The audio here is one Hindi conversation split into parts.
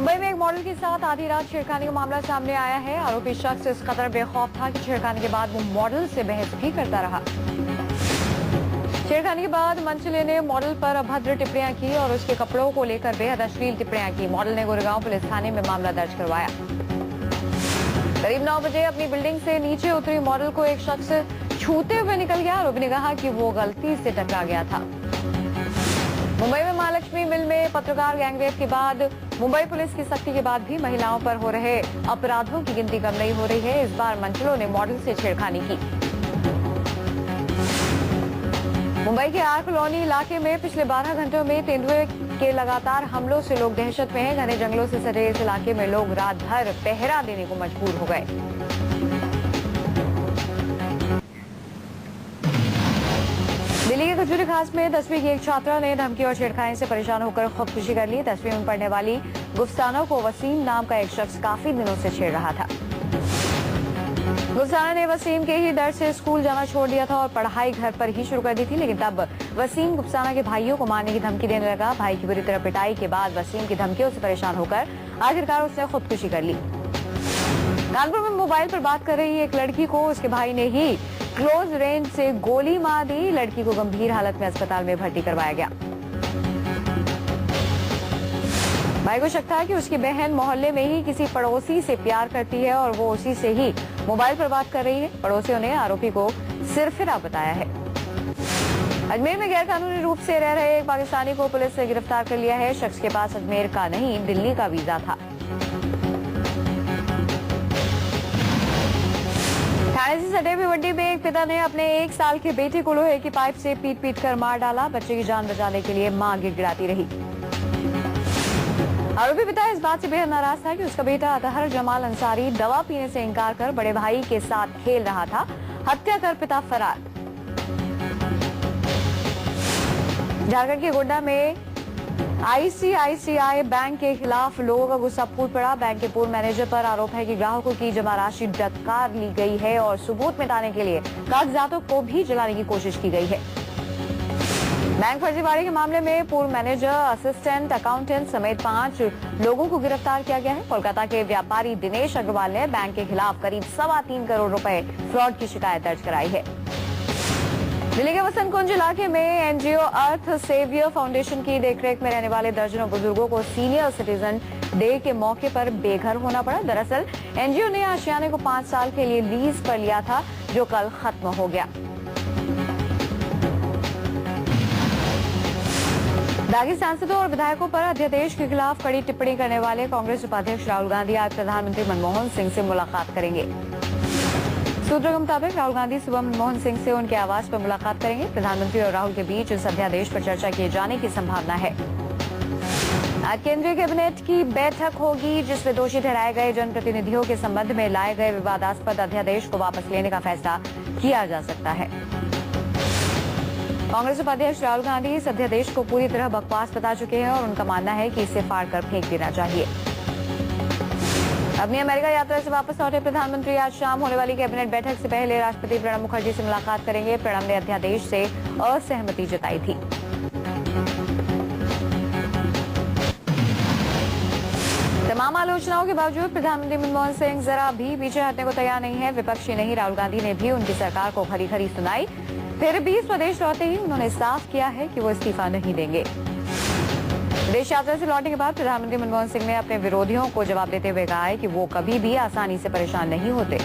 मुंबई में एक मॉडल के साथ आधी रात छेड़खानी का मामला सामने आया है। आरोपी शख्स इस कदर बेखौफ था कि छेड़खानी के बाद वो मॉडल से बहस भी करता रहा। छेड़खानी के बाद मंचले ने मॉडल पर अभद्र टिप्पणियां की और उसके कपड़ों को लेकर बेहद अश्लील टिप्पणियां की। मॉडल ने गोरेगांव पुलिस थाने में मामला दर्ज करवाया। करीब 9 बजे अपनी बिल्डिंग से नीचे उतरी मॉडल को एक शख्स छूते हुए निकल गया। आरोपी ने कहा कि वो गलती से टकरा गया था। मुंबई में महालक्ष्मी मिल में पत्रकार गैंगरेप के बाद मुंबई पुलिस की सख्ती के बाद भी महिलाओं पर हो रहे अपराधों की गिनती कम नहीं हो रही है। इस बार मंचलों ने मॉडल से छेड़खानी की। मुंबई के आर कॉलोनी इलाके में पिछले 12 घंटों में तेंदुए के लगातार हमलों से लोग दहशत में हैं। घने जंगलों से सटे इस इलाके में लोग रात भर पहरा देने को मजबूर हो गए। दिल्ली के खजूरी खास में 10वीं की एक छात्रा ने धमकी और छेड़खानी से परेशान होकर खुदकुशी कर ली। 10वीं में पढ़ने वाली गुफ्ताना को वसीम नाम का एक शख्स काफी दिनों से छेड़ रहा था। गुफ्ताना ने वसीम के ही डर से स्कूल जाना छोड़ दिया था और पढ़ाई घर पर ही शुरू कर दी थी, लेकिन तब वसीम गुफ्ताना के भाइयों को मारने की धमकी देने लगा। भाई की बुरी तरह पिटाई के बाद वसीम की धमकियों से परेशान होकर आखिरकार उसने खुदकुशी कर ली। कानपुर में मोबाइल पर बात कर रही एक लड़की को उसके भाई ने ही क्लोज रेंज से गोली मार दी। लड़की को गंभीर हालत में अस्पताल में भर्ती करवाया गया। भाई को शक था कि उसकी बहन मोहल्ले में ही किसी पड़ोसी से प्यार करती है और वो उसी से ही मोबाइल पर बात कर रही है। पड़ोसियों ने आरोपी को सिरफिरा बताया है। अजमेर में गैरकानूनी रूप से रह रहे एक पाकिस्तानी को पुलिस ने गिरफ्तार कर लिया है। शख्स के पास अजमेर का नहीं दिल्ली का वीजा था। थाने से सटे भिवंडी में एक पिता ने अपने 1 साल के बेटे को लोहे की पाइप से पीट पीट कर मार डाला। बच्चे की जान बचाने के लिए मां गिड़गिड़ाती रही। आरोपी पिता इस बात से बेहद नाराज था कि उसका बेटा अतहर जमाल अंसारी दवा पीने से इनकार कर बड़े भाई के साथ खेल रहा था। हत्या कर पिता फरार। झारखंड के गोड्डा में आईसीआईसीआई बैंक के खिलाफ लोगों का गुस्सा फूट पड़ा। बैंक के पूर्व मैनेजर पर आरोप है कि ग्राहकों की जमा राशि डकार ली गई है और सबूत मिटाने के लिए कागजातों को भी जलाने की कोशिश की गई है। बैंक फर्जीवाड़े के मामले में पूर्व मैनेजर, असिस्टेंट अकाउंटेंट समेत 5 लोगों को गिरफ्तार किया गया है। कोलकाता के व्यापारी दिनेश अग्रवाल ने बैंक के खिलाफ करीब 3.25 करोड़ रुपए फ्रॉड की शिकायत दर्ज कराई है। दिल्ली के वसंत कुंज इलाके में एनजीओ अर्थ सेवियर फाउंडेशन की देखरेख में रहने वाले दर्जनों बुजुर्गों को सीनियर सिटीजन डे के मौके पर बेघर होना पड़ा। दरअसल एनजीओ ने आशियाने को 5 साल के लिए लीज पर लिया था, जो कल खत्म हो गया। दागी सांसदों और विधायकों पर अध्यादेश के खिलाफ कड़ी टिप्पणी करने वाले कांग्रेस उपाध्यक्ष राहुल गांधी आज प्रधानमंत्री मनमोहन सिंह से मुलाकात करेंगे। सूत्रों के मुताबिक राहुल गांधी सुबह मनमोहन सिंह से उनके आवास पर मुलाकात करेंगे। प्रधानमंत्री और राहुल के बीच इस अध्यादेश पर चर्चा किए जाने की संभावना है। आज केंद्रीय कैबिनेट की बैठक होगी, जिसमें दोषी ठहराए गए जनप्रतिनिधियों के संबंध में लाए गए विवादास्पद अध्यादेश को वापस लेने का फैसला किया जा सकता है। कांग्रेस उपाध्यक्ष राहुल गांधी इस अध्यादेश को पूरी तरह बकवास बता चुके हैं और उनका मानना है कि इसे फाड़कर फेंक देना चाहिए। अपनी अमेरिका यात्रा से वापस लौटे प्रधानमंत्री आज शाम होने वाली कैबिनेट बैठक से पहले राष्ट्रपति प्रणब मुखर्जी से मुलाकात करेंगे। प्रणब ने अध्यादेश से असहमति जताई थी। तमाम आलोचनाओं के बावजूद प्रधानमंत्री मनमोहन सिंह जरा भी पीछे हटने को तैयार नहीं है। विपक्षी नहीं, राहुल गांधी ने भी उनकी सरकार को खरी खरी सुनाई। फिर भी स्वदेश लौटे ही उन्होंने साफ किया है कि वो इस्तीफा नहीं देंगे। विदेश यात्रा से लौटने के बाद प्रधानमंत्री मनमोहन सिंह ने अपने विरोधियों को जवाब देते हुए कहा है कि वो कभी भी आसानी से परेशान नहीं होते।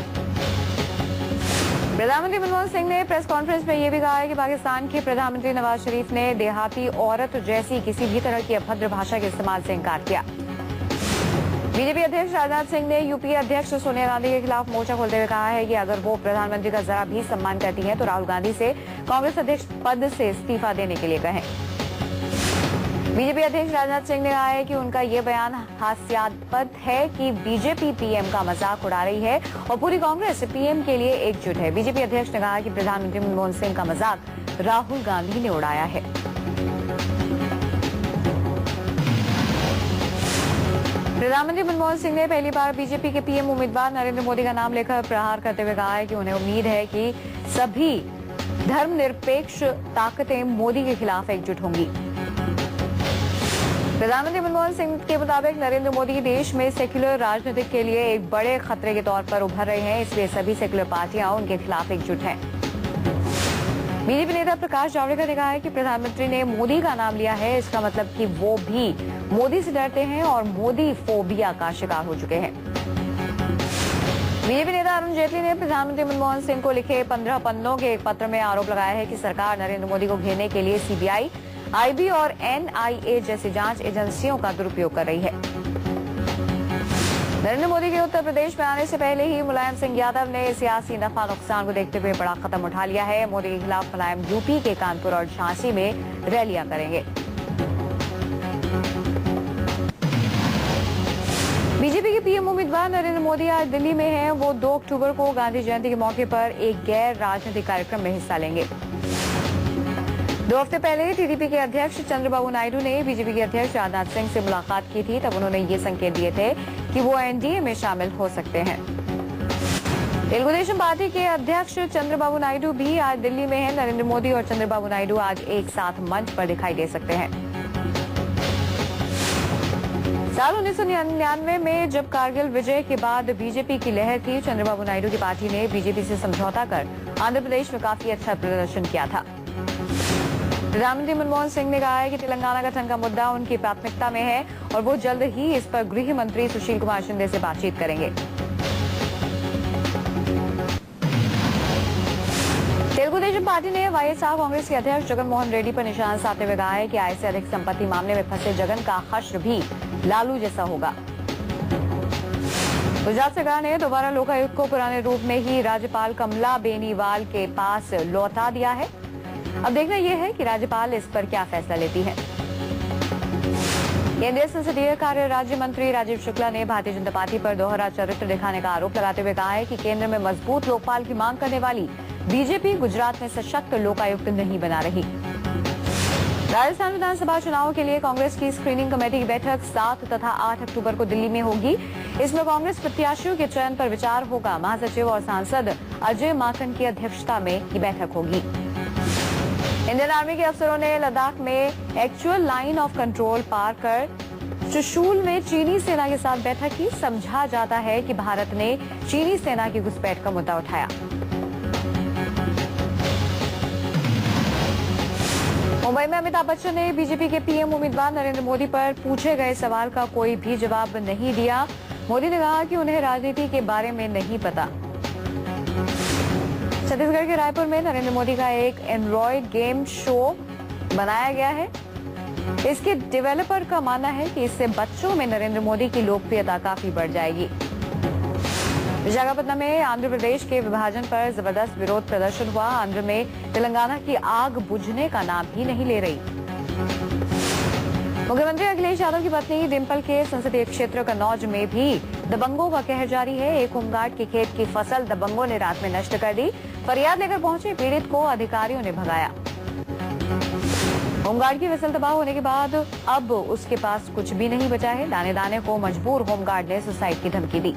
प्रधानमंत्री मनमोहन सिंह ने प्रेस कॉन्फ्रेंस में ये भी कहा है कि पाकिस्तान के प्रधानमंत्री नवाज शरीफ ने देहाती औरत जैसी किसी भी तरह की अभद्र भाषा के इस्तेमाल से इंकार किया। बीजेपी अध्यक्ष राजनाथ सिंह ने यूपीए अध्यक्ष सोनिया गांधी के खिलाफ मोर्चा खोलते हुए कहा है कि अगर वो प्रधानमंत्री का जरा भी सम्मान करती हैं तो राहुल गांधी से कांग्रेस अध्यक्ष पद से इस्तीफा देने के लिए कहें। बीजेपी अध्यक्ष राजनाथ सिंह ने कहा है कि उनका ये बयान हास्यास्पद है कि बीजेपी पीएम का मजाक उड़ा रही है और पूरी कांग्रेस पीएम के लिए एकजुट है। बीजेपी अध्यक्ष ने कहा कि प्रधानमंत्री मनमोहन सिंह का मजाक राहुल गांधी ने उड़ाया है। प्रधानमंत्री मनमोहन सिंह ने पहली बार बीजेपी के पीएम उम्मीदवार नरेंद्र मोदी का नाम लेकर प्रहार करते हुए कहा है कि उन्हें उम्मीद है कि सभी धर्मनिरपेक्ष ताकतें मोदी के खिलाफ एकजुट होंगी। प्रधानमंत्री मनमोहन सिंह के मुताबिक नरेंद्र मोदी देश में सेक्युलर राजनीति के लिए एक बड़े खतरे के तौर पर उभर रहे हैं, इसलिए सभी सेक्युलर पार्टियां उनके खिलाफ एकजुट हैं। बीजेपी नेता प्रकाश जावड़ेकर ने कहा है कि प्रधानमंत्री ने मोदी का नाम लिया है, इसका मतलब कि वो भी मोदी से डरते हैं और मोदी फोबिया का शिकार हो चुके हैं। बीजेपी नेता अरुण जेटली ने प्रधानमंत्री मनमोहन सिंह को लिखे 15 पन्नों के एक पत्र में आरोप लगाया है कि सरकार नरेंद्र मोदी को घेरने के लिए सीबीआई, आईबी और एनआईए जैसी जांच एजेंसियों का दुरुपयोग कर रही है। नरेंद्र मोदी के उत्तर प्रदेश में आने से पहले ही मुलायम सिंह यादव ने सियासी नफा नुकसान को देखते हुए बड़ा कदम उठा लिया है। मोदी के खिलाफ मुलायम यूपी के कानपुर और झांसी में रैलियां करेंगे। बीजेपी के पीएम उम्मीदवार नरेंद्र मोदी आज दिल्ली में हैं। वो 2 अक्टूबर को गांधी जयंती के मौके पर एक गैर राजनीतिक कार्यक्रम में हिस्सा लेंगे। 2 हफ्ते पहले टीडीपी के अध्यक्ष चंद्रबाबू नायडू ने बीजेपी के अध्यक्ष राजनाथ सिंह से मुलाकात की थी। तब उन्होंने ये संकेत दिए थे कि वो एनडीए में शामिल हो सकते हैं। तेलुगु देशम पार्टी के अध्यक्ष चंद्रबाबू नायडू भी आज दिल्ली में हैं। नरेंद्र मोदी और चंद्रबाबू नायडू आज एक साथ मंच पर दिखाई दे सकते हैं। साल 1999 में जब कारगिल विजय के बाद बीजेपी की लहर थी, चंद्रबाबू नायडू की पार्टी ने बीजेपी से समझौता कर आंध्र प्रदेश में काफी अच्छा प्रदर्शन किया था। प्रधानमंत्री मनमोहन सिंह ने कहा है कि तेलंगाना गठन का मुद्दा उनकी प्राथमिकता में है और वो जल्द ही इस पर गृह मंत्री सुशील कुमार शिंदे से बातचीत करेंगे। तेलुगु देशम पार्टी ने वाईएसआर कांग्रेस के अध्यक्ष जगन मोहन रेड्डी पर निशाना साधते हुए कहा है कि आय से अधिक संपत्ति मामले में फंसे जगन का हश्र भी लालू जैसा होगा। गुजरात सरकार ने दोबारा लोकायुक्त को पुराने रूप में ही राज्यपाल कमला बेनीवाल के पास लौटा दिया है। अब देखना यह है कि राज्यपाल इस पर क्या फैसला लेती है। केंद्रीय संसदीय कार्य राज्य मंत्री राजीव शुक्ला ने भारतीय जनता पार्टी पर दोहरा चरित्र दिखाने का आरोप लगाते हुए कहा है कि केंद्र में मजबूत लोकपाल की मांग करने वाली बीजेपी गुजरात में सशक्त लोकायुक्त नहीं बना रही। राजस्थान विधानसभा चुनाव के लिए कांग्रेस की स्क्रीनिंग कमेटी की बैठक 7 तथा 8 अक्टूबर को दिल्ली में होगी। इसमें कांग्रेस प्रत्याशियों के चयन पर विचार होगा। महासचिव और सांसद अजय माकन की अध्यक्षता में ये बैठक होगी। इंडियन आर्मी के अफसरों ने लद्दाख में एक्चुअल लाइन ऑफ कंट्रोल पार कर चुशूल में चीनी सेना के साथ बैठक की। समझा जाता है कि भारत ने चीनी सेना की घुसपैठ का मुद्दा उठाया। मुंबई में अमिताभ बच्चन ने बीजेपी के पीएम उम्मीदवार नरेंद्र मोदी पर पूछे गए सवाल का कोई भी जवाब नहीं दिया। मोदी ने कहा कि उन्हें राजनीति के बारे में नहीं पता। छत्तीसगढ़ के रायपुर में नरेंद्र मोदी का एक एंड्रॉयड गेम शो बनाया गया है। इसके डेवलपर का मानना है कि इससे बच्चों में नरेंद्र मोदी की लोकप्रियता काफी बढ़ जाएगी। विशाखापट्टनम में आंध्र प्रदेश के विभाजन पर जबरदस्त विरोध प्रदर्शन हुआ। आंध्र में तेलंगाना की आग बुझने का नाम ही नहीं ले रही। मुख्यमंत्री अखिलेश यादव की पत्नी डिम्पल के संसदीय क्षेत्र कन्नौज में भी दबंगों का कहर जारी है। एक होमगार्ड के खेत की फसल दबंगों ने रात में नष्ट कर दी। फरियाद लेकर पहुंचे पीड़ित को अधिकारियों ने भगाया। होमगार्ड की फसल तबाह होने के बाद अब उसके पास कुछ भी नहीं बचा है। दाने दाने को मजबूर होमगार्ड ने सुसाइड की धमकी दी।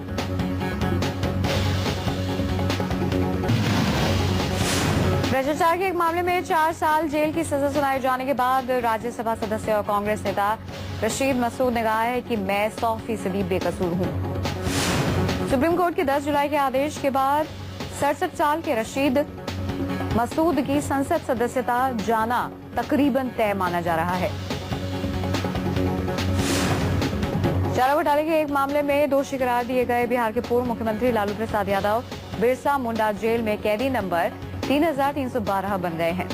भ्रष्टाचार के एक मामले में 4 साल जेल की सजा सुनाए जाने के बाद राज्यसभा सदस्य और कांग्रेस नेता रशीद मसूद ने कहा है कि मैं 100% बेकसूर हूं। सुप्रीम कोर्ट के 10 जुलाई के आदेश के बाद 67 साल के रशीद मसूद की संसद सदस्यता जाना तकरीबन तय माना जा रहा है। चारा घोटाले के एक मामले में दोषी करार दिए गए बिहार के पूर्व मुख्यमंत्री लालू प्रसाद यादव बिरसा मुंडा जेल में कैदी नंबर 3312 बन गए हैं।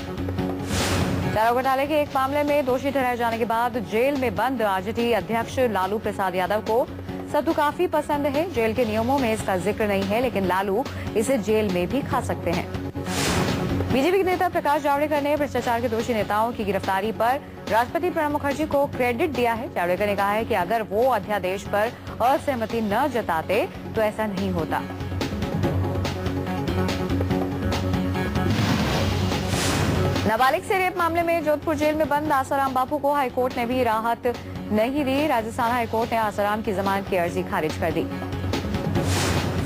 चारा घोटाले के एक मामले में दोषी ठहराए जाने के बाद जेल में बंद आरजेडी अध्यक्ष लालू प्रसाद यादव को सत्तू काफी पसंद है। जेल के नियमों में इसका जिक्र नहीं है, लेकिन लालू इसे जेल में भी खा सकते हैं। बीजेपी के नेता प्रकाश जावड़ेकर ने भ्रष्टाचार के दोषी नेताओं की गिरफ्तारी पर राष्ट्रपति प्रणब मुखर्जी को क्रेडिट दिया है। जावड़ेकर ने कहा है कि अगर वो अध्यादेश पर असहमति न जताते तो ऐसा नहीं होता। नाबालिग से रेप मामले में जोधपुर जेल में बंद आसाराम बापू को हाईकोर्ट ने भी राहत नहीं दी। राजस्थान हाईकोर्ट ने आसाराम की जमानत की अर्जी खारिज कर दी।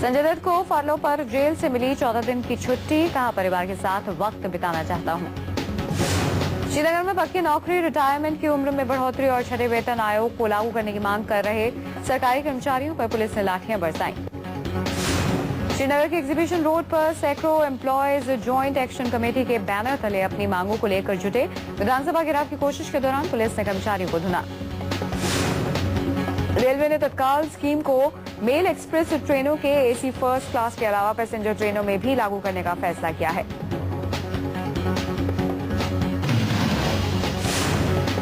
संजय दत्त को फरलो पर जेल से मिली 14 दिन की छुट्टी। कहा परिवार के साथ वक्त बिताना चाहता हूं। श्रीनगर में पक्की नौकरी, रिटायरमेंट की उम्र में बढ़ोतरी और छठे वेतन आयोग को लागू करने की मांग कर रहे सरकारी कर्मचारियों पर पुलिस ने लाठियां बरसाई। श्रीनगर के एग्जीबिशन रोड पर सैकड़ों एम्प्लॉयज ज्वाइंट एक्शन कमेटी के बैनर तले अपनी मांगों को लेकर जुटे। विधानसभा घेराव की कोशिश के दौरान पुलिस ने कर्मचारियों को धुना। रेलवे ने तत्काल स्कीम को मेल एक्सप्रेस ट्रेनों के एसी फर्स्ट क्लास के अलावा पैसेंजर ट्रेनों में भी लागू करने का फैसला किया है।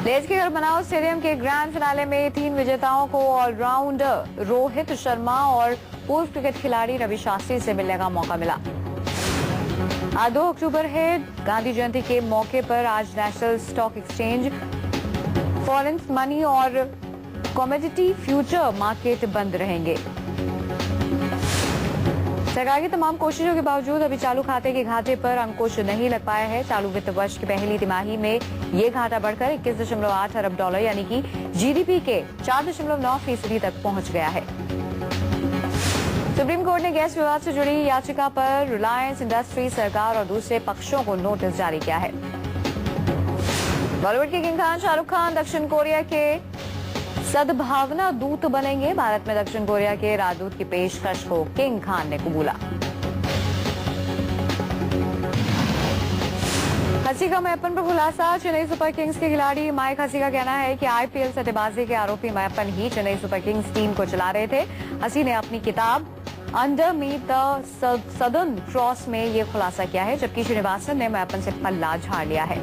देश के गढ़मनाव स्टेडियम के ग्रैंड फिनाले में 3 विजेताओं को ऑलराउंडर रोहित शर्मा और पूर्व क्रिकेट खिलाड़ी रवि शास्त्री से मिलने का मौका मिला। आज 2 अक्टूबर है। गांधी जयंती के मौके पर आज national stock exchange, foreign money और कमोडिटी फ्यूचर मार्केट बंद रहेंगे। सरकार की तमाम कोशिशों के बावजूद अभी चालू खाते के घाटे पर अंकुश नहीं लग पाया है। चालू वित्त वर्ष की पहली तिमाही में ये घाटा बढ़कर 21.8 अरब डॉलर यानी कि जीडीपी के 4.9% तक पहुंच गया है। सुप्रीम कोर्ट ने गैस विवाद से जुड़ी याचिका पर रिलायंस इंडस्ट्रीज, सरकार और दूसरे पक्षों को नोटिस जारी किया है। बॉलीवुड के किंग खान शाहरुख खान दक्षिण कोरिया के सद्भावना दूत बनेंगे। भारत में दक्षिण कोरिया के राजदूत की पेशकश को किंग खान ने कबूला। हसीका मैपन पर खुलासा। चेन्नई सुपर किंग्स के खिलाड़ी माइक हसी का कहना है कि आईपीएल सट्टेबाजी के आरोपी मैपन ही चेन्नई सुपर किंग्स टीम को चला रहे थे। हसी ने अपनी किताब अंडरमीट द सदर्न क्रॉस में ये खुलासा किया है, जबकि श्रीनिवासन ने मैपन से पल्ला झाड़ लिया है।